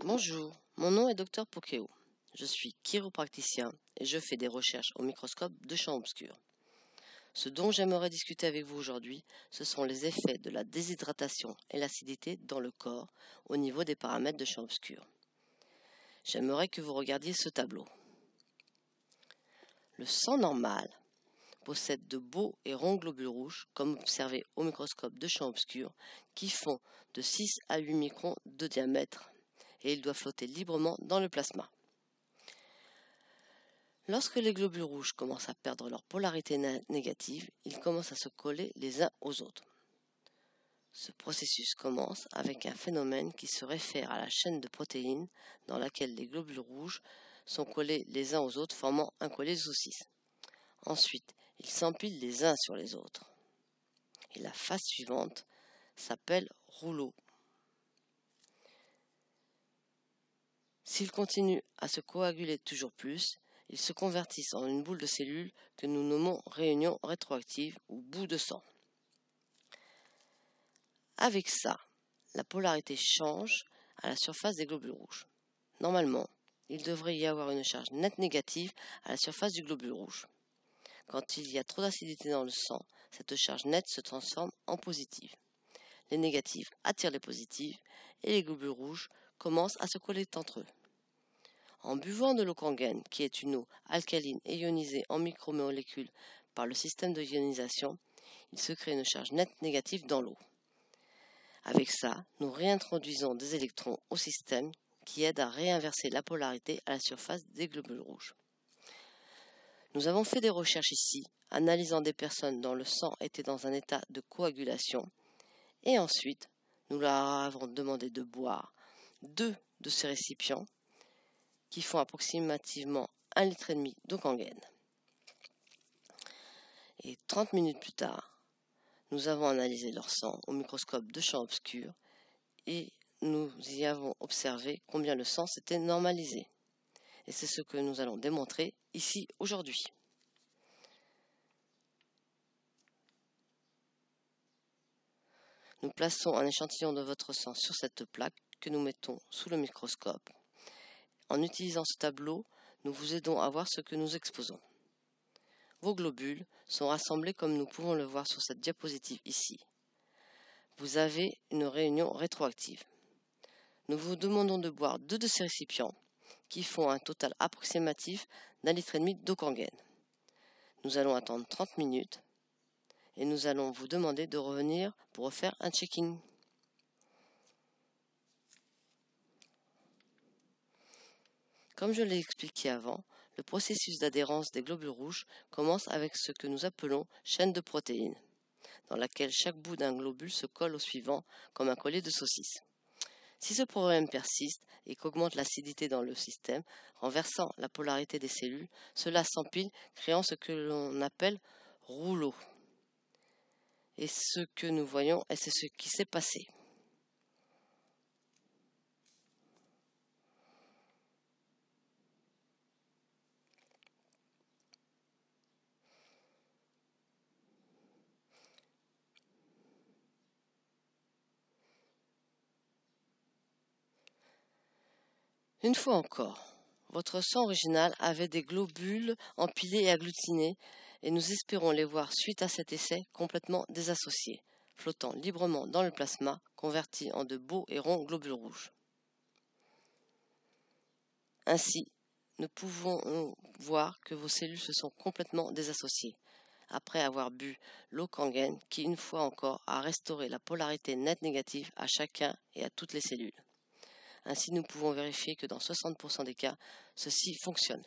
Bonjour, mon nom est Dr Pokeo. Je suis chiropraticien et je fais des recherches au microscope de champ obscur. Ce dont j'aimerais discuter avec vous aujourd'hui, ce sont les effets de la déshydratation et l'acidité dans le corps au niveau des paramètres de champ obscur. J'aimerais que vous regardiez ce tableau. Le sang normal possède de beaux et ronds globules rouges, comme observé au microscope de champ obscur, qui font de 6 à 8 microns de diamètre et ils doivent flotter librement dans le plasma. Lorsque les globules rouges commencent à perdre leur polarité négative, ils commencent à se coller les uns aux autres. Ce processus commence avec un phénomène qui se réfère à la chaîne de protéines dans laquelle les globules rouges sont collés les uns aux autres, formant un collet de saucisse. Ensuite, ils s'empilent les uns sur les autres. Et la phase suivante s'appelle rouleau. S'ils continuent à se coaguler toujours plus, ils se convertissent en une boule de cellules que nous nommons réunion rétroactive ou bout de sang. Avec ça, la polarité change à la surface des globules rouges. Normalement, il devrait y avoir une charge nette négative à la surface du globule rouge. Quand il y a trop d'acidité dans le sang, cette charge nette se transforme en positive. Les négatifs attirent les positifs et les globules rouges commencent à se coller entre eux. En buvant de l'eau Kangen, qui est une eau alcaline et ionisée en micromolécules par le système de ionisation, il se crée une charge nette négative dans l'eau. Avec ça, nous réintroduisons des électrons au système qui aident à réinverser la polarité à la surface des globules rouges. Nous avons fait des recherches ici, analysant des personnes dont le sang était dans un état de coagulation, et ensuite, nous leur avons demandé de boire 2 de ces récipients qui font approximativement 1,5 litre d'eau Kangen. Et 30 minutes plus tard, nous avons analysé leur sang au microscope de champ obscur et nous y avons observé combien le sang s'était normalisé. Et c'est ce que nous allons démontrer ici aujourd'hui. Nous plaçons un échantillon de votre sang sur cette plaque que nous mettons sous le microscope. En utilisant ce tableau, nous vous aidons à voir ce que nous exposons. Vos globules sont rassemblés comme nous pouvons le voir sur cette diapositive ici. Vous avez une réunion rétroactive. Nous vous demandons de boire 2 de ces récipients qui font un total approximatif d'1,5 litre d'eau Kangen. Nous allons attendre 30 minutes et nous allons vous demander de revenir pour refaire un check-in. Comme je l'ai expliqué avant, le processus d'adhérence des globules rouges commence avec ce que nous appelons chaîne de protéines, dans laquelle chaque bout d'un globule se colle au suivant comme un collet de saucisse. Si ce problème persiste et qu'augmente l'acidité dans le système, renversant la polarité des cellules, cela s'empile, créant ce que l'on appelle rouleau. Et ce que nous voyons, c'est ce qui s'est passé. Une fois encore, votre sang original avait des globules empilés et agglutinés, et nous espérons les voir suite à cet essai complètement désassociés, flottant librement dans le plasma, convertis en de beaux et ronds globules rouges. Ainsi, nous pouvons voir que vos cellules se sont complètement désassociées, après avoir bu l'eau Kangen qui, une fois encore, a restauré la polarité nette négative à chacun et à toutes les cellules. Ainsi, nous pouvons vérifier que dans 60% des cas, ceci fonctionne.